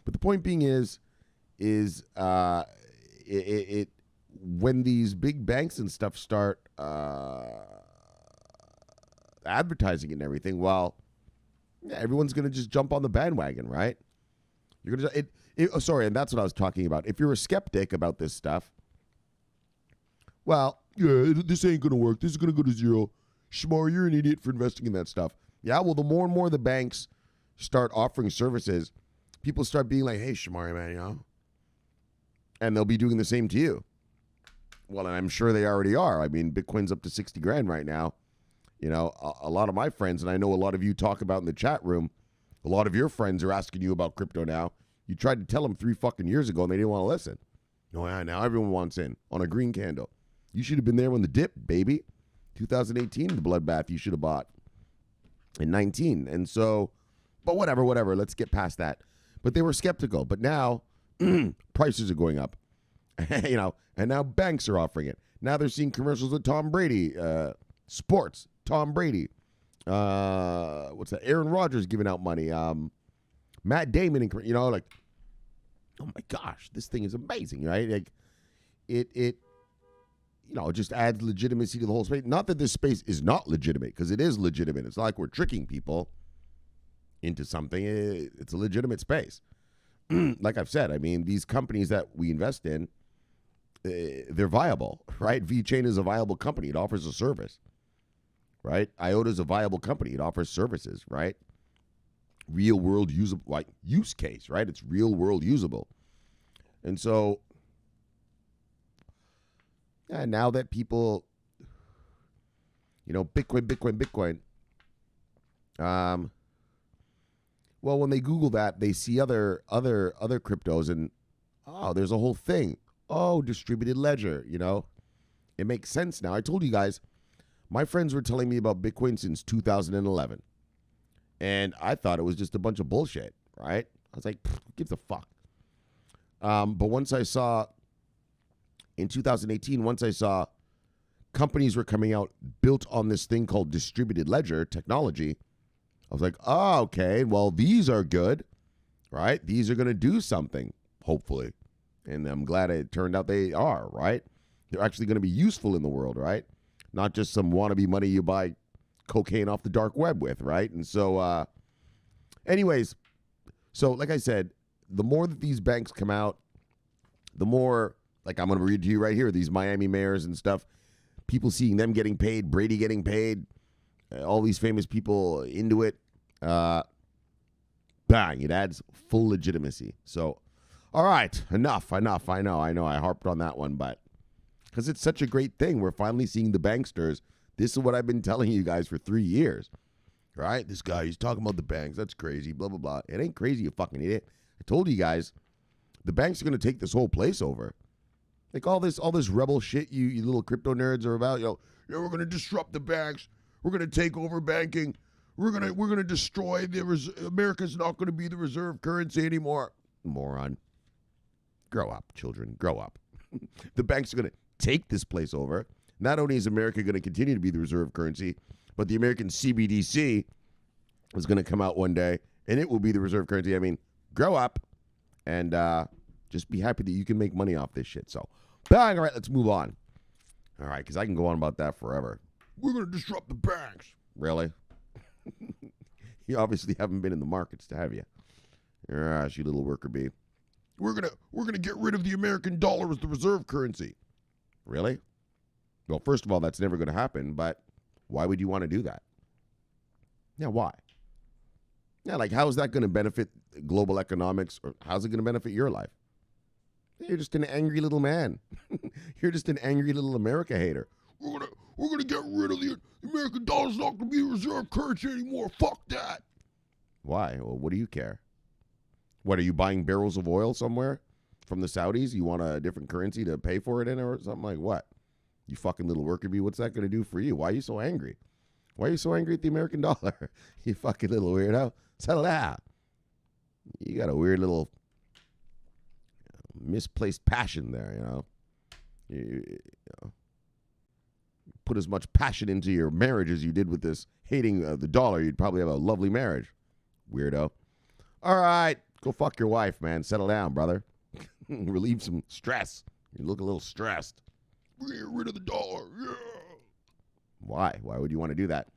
But the point being is when these big banks and stuff start advertising it and everything, well, yeah, everyone's gonna just jump on the bandwagon, right? You're gonna sorry, and that's what I was talking about. If you're a skeptic about this stuff, well, yeah, this ain't going to work. This is going to go to zero. Shomari, you're an idiot for investing in that stuff. Yeah, well, the more and more the banks start offering services, people start being like, hey, Shomari, man, you know? And they'll be doing the same to you. Well, and I'm sure they already are. I mean, Bitcoin's up to 60 grand right now. You know, a lot of my friends, and I know a lot of you talk about in the chat room, a lot of your friends are asking you about crypto now. You tried to tell them 3 fucking years ago, and they didn't want to listen. No, yeah, now everyone wants in on a green candle. You should have been there when the dip, baby. 2018, the bloodbath you should have bought in 19. And so, but whatever. Let's get past that. But they were skeptical. But now prices are going up, and now banks are offering it. Now they're seeing commercials with Tom Brady, sports, Tom Brady. What's that? Aaron Rodgers giving out money. Matt Damon, like, oh my gosh, this thing is amazing, right? Like, it just adds legitimacy to the whole space. Not that this space is not legitimate, because it is legitimate. It's not like we're tricking people into something. It's a legitimate space. Like I've said, I mean, these companies that we invest in, they're viable, right? VeChain is a viable company. It offers a service, right? IOTA is a viable company. It offers services, right? Real world usable, like use case, right? It's real world usable. And so, now that people, Bitcoin. Well, when they Google that, they see other cryptos, and there's a whole thing. Distributed ledger. It makes sense now. I told you guys, my friends were telling me about Bitcoin since 2011, and I thought it was just a bunch of bullshit. Right? I was like, who gives a fuck? But once I saw, in 2018, once I saw companies were coming out built on this thing called distributed ledger technology, I was like, okay, well, these are good, right? These are going to do something, hopefully. And I'm glad it turned out they are, right? They're actually going to be useful in the world, right? Not just some wannabe money you buy cocaine off the dark web with, right? And so, anyways, so like I said, the more that these banks come out, the more, like I'm going to read to you right here, these Miami mayors and stuff, people seeing them getting paid, Brady getting paid, all these famous people into it, bang, it adds full legitimacy. So, all right, enough. I know, I harped on that one, but because it's such a great thing, we're finally seeing the banksters. This is what I've been telling you guys for 3 years, right? This guy, he's talking about the banks. That's crazy, blah, blah, blah. It ain't crazy, you fucking idiot. I told you guys, the banks are going to take this whole place over. Like all this rebel shit you little crypto nerds are about, we're going to disrupt the banks. We're going to take over banking. We're going to destroy America's not going to be the reserve currency anymore. Moron. Grow up, children. Grow up. The banks are going to take this place over. Not only is America going to continue to be the reserve currency, but the American CBDC is going to come out one day, and it will be the reserve currency. I mean, grow up and just be happy that you can make money off this shit. So, bang. All right, let's move on. All right, because I can go on about that forever. We're going to disrupt the banks. Really? You obviously haven't been in the markets, have you? You little worker bee. We're gonna get rid of the American dollar as the reserve currency. Really? Well, first of all, that's never going to happen, but why would you want to do that? Yeah, why? Yeah, like how is that going to benefit global economics, or how's it going to benefit your life? You're just an angry little man. You're just an angry little America hater. We're gonna get rid of the American dollar's not gonna be a reserve currency anymore. Fuck that. Why? Well, what do you care? What, are you buying barrels of oil somewhere from the Saudis? You want a different currency to pay for it in, or something like what? You fucking little worker bee, what's that gonna do for you? Why are you so angry? Why are you so angry at the American dollar? You fucking little weirdo. Settle down. You got a weird little misplaced passion there, You put as much passion into your marriage as you did with this hating the dollar, you'd probably have a lovely marriage. Weirdo. All right, go fuck your wife, man. Settle down, brother. Relieve some stress. You look a little stressed. Get rid of the dollar. Yeah. Why? Why would you want to do that?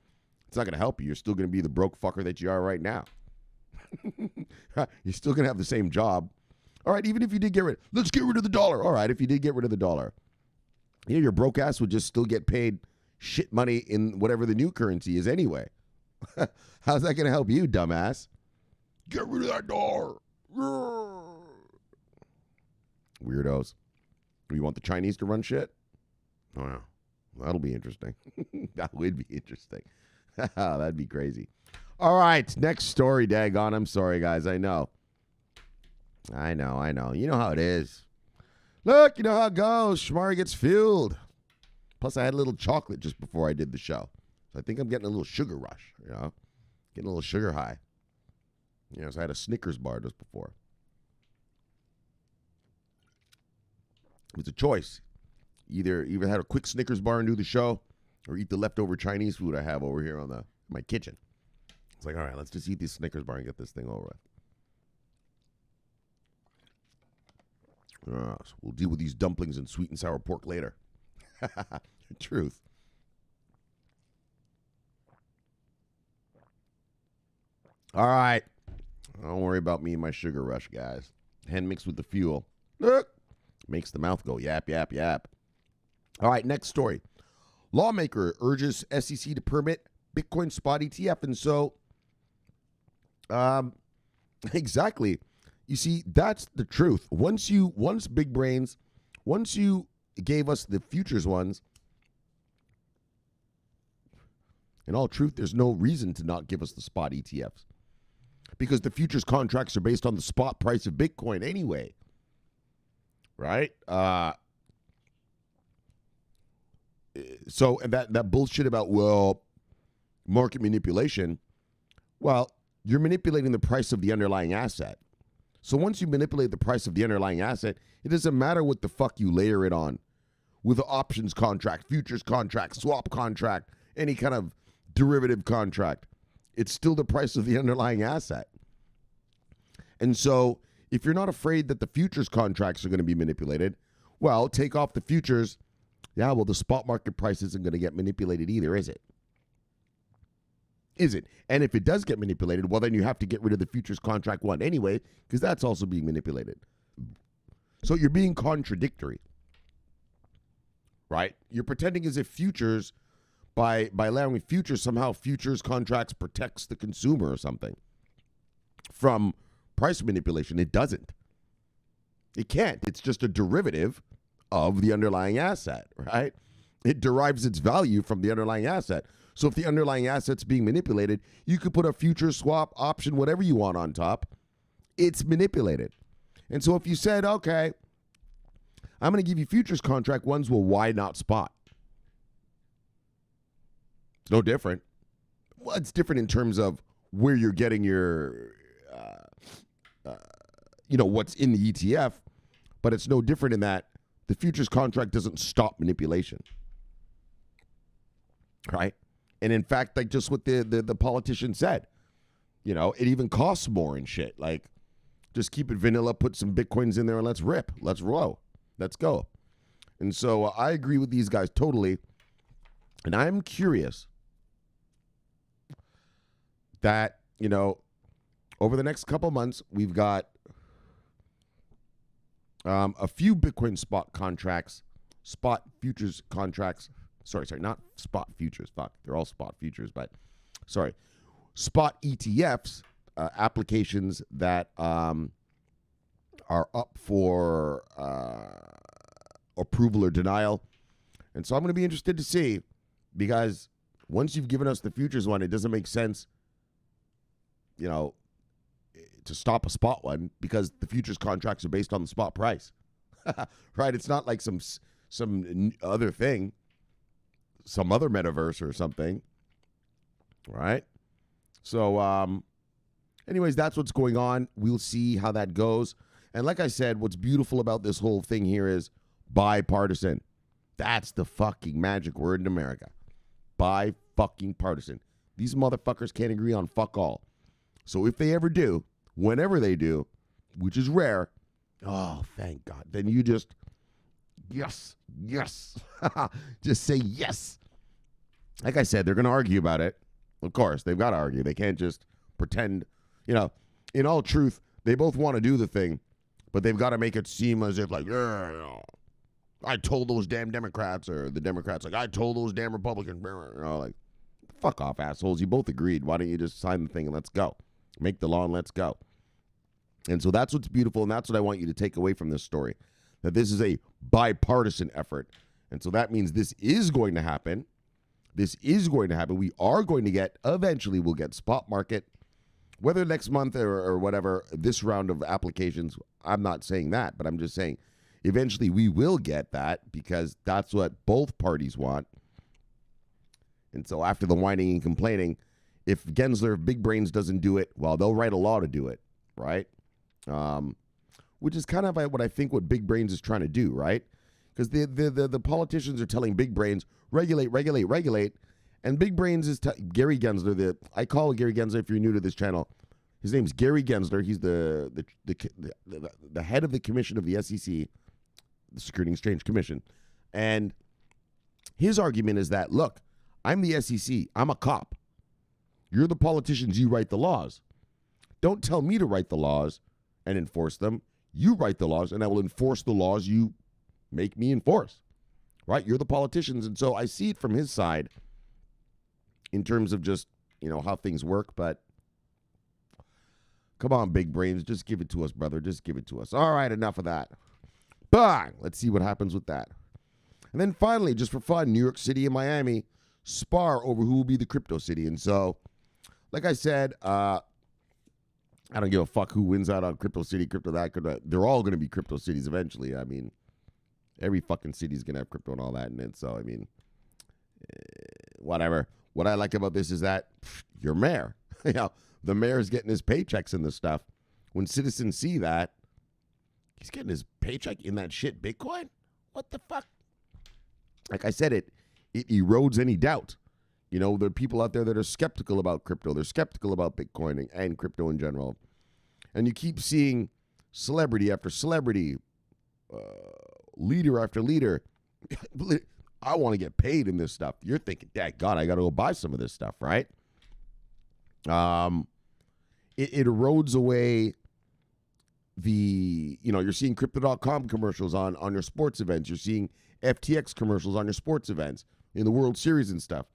It's not going to help you. You're still going to be the broke fucker that you are right now. You're still going to have the same job. All right, even if you did let's get rid of the dollar. All right, if you did get rid of the dollar, your broke ass would just still get paid shit money in whatever the new currency is anyway. How's that going to help you, dumbass? Get rid of that dollar. Weirdos. You want the Chinese to run shit? Oh, yeah. That'll be interesting. That would be interesting. That'd be crazy. All right, next story, daggone. I'm sorry, guys. I know. You know how it is. Look, you know how it goes. Shomari gets fueled. Plus, I had a little chocolate just before I did the show. So I think I'm getting a little sugar rush, getting a little sugar high. So I had a Snickers bar just before. It was a choice. Either have a quick Snickers bar and do the show, or eat the leftover Chinese food I have over here on my kitchen. It's like, all right, let's just eat this Snickers bar and get this thing over with. So we'll deal with these dumplings and sweet and sour pork later. Truth. All right. Don't worry about me and my sugar rush, guys. Hen mixed with the fuel. Makes the mouth go yap, yap, yap. All right, next story. Lawmaker urges SEC to permit Bitcoin spot ETF. And so, exactly. You see, that's the truth. Once Big Brains, once you gave us the futures ones, in all truth, there's no reason to not give us the spot ETFs. Because the futures contracts are based on the spot price of Bitcoin anyway. Right? So, and that bullshit about, market manipulation, you're manipulating the price of the underlying asset. So once you manipulate the price of the underlying asset, it doesn't matter what the fuck you layer it on. With an options contract, futures contract, swap contract, any kind of derivative contract. It's still the price of the underlying asset. And so if you're not afraid that the futures contracts are going to be manipulated, take off the futures. The spot market price isn't going to get manipulated either, is it? Is it? And if it does get manipulated, then you have to get rid of the futures contract one anyway, because that's also being manipulated. So you're being contradictory, right? You're pretending as if futures, by allowing futures, somehow futures contracts protects the consumer or something from price manipulation. It doesn't. It can't. It's just a derivative of the underlying asset, right? It derives its value from the underlying asset. So if the underlying asset's being manipulated, you could put a future swap option, whatever you want on top. It's manipulated. And so if you said, okay, I'm going to give you futures contract ones, why not spot? It's no different. It's different in terms of where you're getting your, what's in the ETF, but it's no different in that the futures contract doesn't stop manipulation. Right? And in fact, like just what the politician said, it even costs more and shit. Like, just keep it vanilla, put some Bitcoins in there, and let's rip. Let's roll. Let's go. And so I agree with these guys totally. And I'm curious that, over the next couple months, we've got a few Bitcoin spot contracts, spot futures contracts. Sorry, not spot futures. Fuck, they're all spot futures, but spot ETFs, applications that are up for approval or denial. And so I'm going to be interested to see, because once you've given us the futures one, it doesn't make sense, to stop a spot one, because the futures contracts are based on the spot price. Right? It's not like some other thing. Some other metaverse or something, right? So, anyways, that's what's going on. We'll see how that goes. And like I said, what's beautiful about this whole thing here is bipartisan. That's the fucking magic word in America. Bi-fucking-partisan. These motherfuckers can't agree on fuck all. So if they ever do, whenever they do, which is rare, oh, thank God, then you just... Yes. Just say yes. Like I said, they're going to argue about it. Of course, they've got to argue. They can't just pretend, in all truth, they both want to do the thing, but they've got to make it seem as if I told those damn Democrats, or the Democrats, I told those damn Republicans, fuck off, assholes. You both agreed. Why don't you just sign the thing and let's go? Make the law and let's go. And so that's what's beautiful, and that's what I want you to take away from this story. That this is a bipartisan effort. And so that means this is going to happen. This is going to happen. We are going to get, eventually we'll get spot market, whether next month or whatever, this round of applications, I'm not saying that, but I'm just saying eventually we will get that because that's what both parties want. And so after the whining and complaining, if Big Brains doesn't do it, well, they'll write a law to do it, right? Which is kind of what I think what Big Brains is trying to do, right? Because the politicians are telling Big Brains, regulate. And Big Brains is Gary Gensler. I call Gary Gensler, if you're new to this channel, his name's Gary Gensler. He's the head of the commission of the SEC, the Security and Exchange Commission. And his argument is that, look, I'm the SEC. I'm a cop. You're the politicians. You write the laws. Don't tell me to write the laws and enforce them. You write the laws, and I will enforce the laws you make me enforce. Right? You're the politicians. And so I see it from his side in terms of just, how things work. But come on, Big Brains. Just give it to us, brother. Just give it to us. All right, enough of that. Bang! Let's see what happens with that. And then finally, just for fun, New York City and Miami spar over who will be the crypto city. And so, like I said, I don't give a fuck who wins out on crypto city, crypto that. They're all going to be crypto cities eventually. I mean, every fucking city is going to have crypto and all that. And so, I mean, whatever. What I like about this is that your mayor, the mayor's getting his paychecks in this stuff. When citizens see that, he's getting his paycheck in that shit Bitcoin? What the fuck? Like I said, it erodes any doubt. There are people out there that are skeptical about crypto. They're skeptical about Bitcoin and crypto in general. And you keep seeing celebrity after celebrity, leader after leader. I want to get paid in this stuff. You're thinking, God, I got to go buy some of this stuff, right? It erodes away you're seeing Crypto.com commercials on your sports events. You're seeing FTX commercials on your sports events in the World Series and stuff.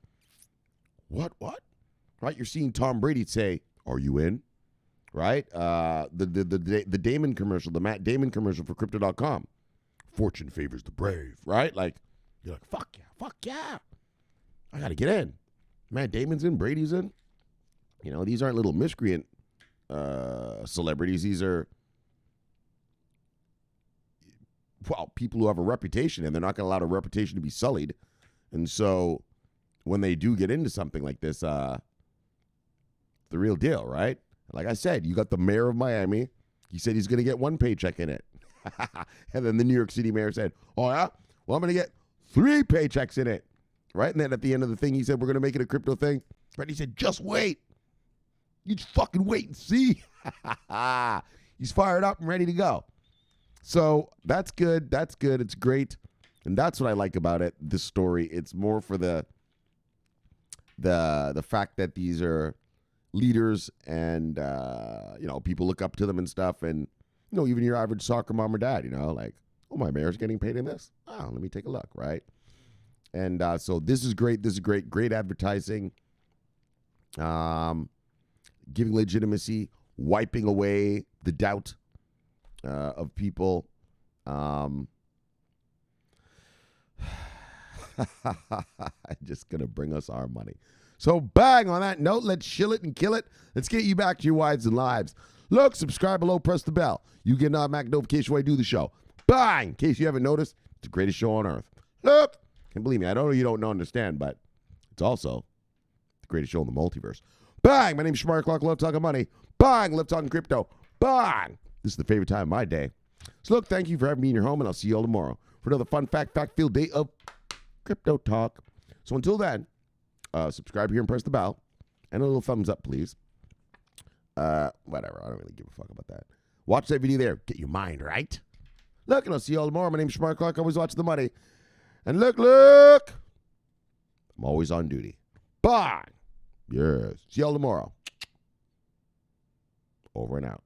What? Right? You're seeing Tom Brady say, "Are you in?" Right? The Damon commercial, the Matt Damon commercial for Crypto.com. Fortune favors the brave, right? Like, you're like, fuck yeah. I got to get in. Matt Damon's in, Brady's in. These aren't little miscreant celebrities. These are, people who have a reputation, and they're not going to allow a reputation to be sullied. And so when they do get into something like this, the real deal, right? Like I said, you got the mayor of Miami. He said he's going to get one paycheck in it. And then the New York City mayor said, oh, yeah? Well, I'm going to get 3 paychecks in it. Right? And then at the end of the thing, he said, we're going to make it a crypto thing. Right? He said, just wait. You just fucking wait and see. He's fired up and ready to go. So that's good. That's good. It's great. And that's what I like about it, this story. It's more for the fact that these are leaders and, people look up to them and stuff. And, even your average soccer mom or dad, like, oh, my mayor's getting paid in this? Oh, let me take a look, right? And so this is great. This is great advertising, giving legitimacy, wiping away the doubt of people. Just going to bring us our money. So bang, on that note, let's shill it and kill it. Let's get you back to your wives and lives. Look, subscribe below, press the bell. You get an automatic notification when I do the show. Bang! In case you haven't noticed, it's the greatest show on earth. Look! And believe me, I know you don't understand, but it's also the greatest show in the multiverse. Bang! My name is Shomari Clarke. Love talking money. Bang! Love talking crypto. Bang! This is the favorite time of my day. So look, thank you for having me in your home, and I'll see you all tomorrow for another fun fact-filled day of crypto talk. So until then, subscribe here and press the bell. And a little thumbs up, please. Whatever. I don't really give a fuck about that. Watch that video there. Get your mind right. Look, and I'll see you all tomorrow. My name is Shomari Clarke. Always watch the money. And look. I'm always on duty. Bye. Yes. See you all tomorrow. Over and out.